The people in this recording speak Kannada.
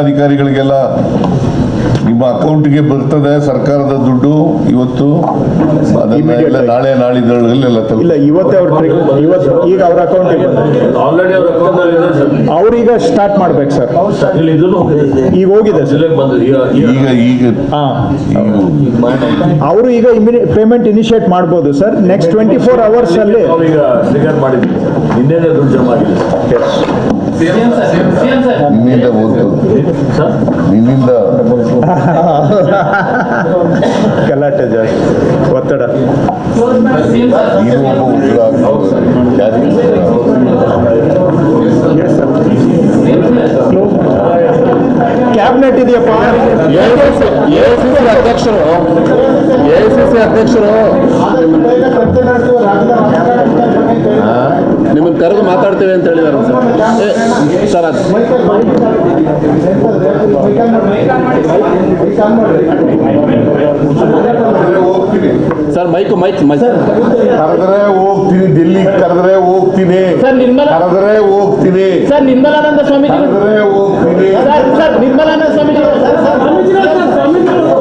ಅಧಿಕಾರಿಗಳಿಗೆಲ್ಲ ನಿಮ್ಮ ಅಕೌಂಟ್ಗೆ ಬರ್ತದೆ ಸರ್ಕಾರದ ದುಡ್ಡು ಇವತ್ತು, ಅದನ್ನೆಲ್ಲ ನಾಳೆ ನಾಳಿದ್ದರಲ್ಲೆಲ್ಲ ಇಲ್ಲ, ಇವತ್ತೇ ಇವತ್ತು ಈಗ ಅವ್ರ ಅಕೌಂಟಿಗೆ ಆಲ್ರೆಡಿ ಅವ್ರ ಅಕೌಂಟ್ ಅವ್ರೀಗ ಸ್ಟಾರ್ಟ್ ಮಾಡ್ಬೇಕು ಸರ್. ಈಗ ಹೋಗಿದೆ ಸರ್. ಈಗ ಅವರು ಈಗ ಪೇಮೆಂಟ್ ಇನಿಷಿಯೇಟ್ ಮಾಡ್ಬೋದು ಸರ್. ನೆಕ್ಸ್ಟ್ 24 hours ಅಲ್ಲಿ ಈಗ ಟ್ರಿಗರ್ ಮಾಡಿದ್ದೀವಿ ಸರ್. ನಿನ್ನೆನೇ ದುಡ್ಡು ಜಮಾ ಆಗಿದೆ ನಿನ್ನಿಂದ ಸರ್. ನಿನ್ನಿಂದ ಗಲಾಟೆ ಜಾಸ್ತಿ, ಒತ್ತಡ. ನೀನು ಒಬ್ಬ ಉಗ್ರ ಕ್ಯಾಬಿನೆಟ್ ಇದೆಯಪ್ಪ. ಎಐಸಿಸಿ ಅಧ್ಯಕ್ಷರು ನಿಮ್ಮನ್ನು ಕರೆದು ಮಾತಾಡ್ತೇವೆ ಅಂತ ಹೇಳಿದಾರೆ ಸರ್. ಅದು ಸರ್ ಮೈಕ್ ಕರೆದ್ರೆ ಹೋಗ್ತೀನಿ, ದಿಲ್ಲಿ ಕರೆದ್ರೆ ಹೋಗ್ತೀನಿ, ಸರ್. ಕರೆದ್ರೆ ಹೋಗ್ತೀನಿ, ಸರ್ ನಿರ್ಮಲಾನಂದ ಸ್ವಾಮೀಜಿ ಕರೆದ್ರೆ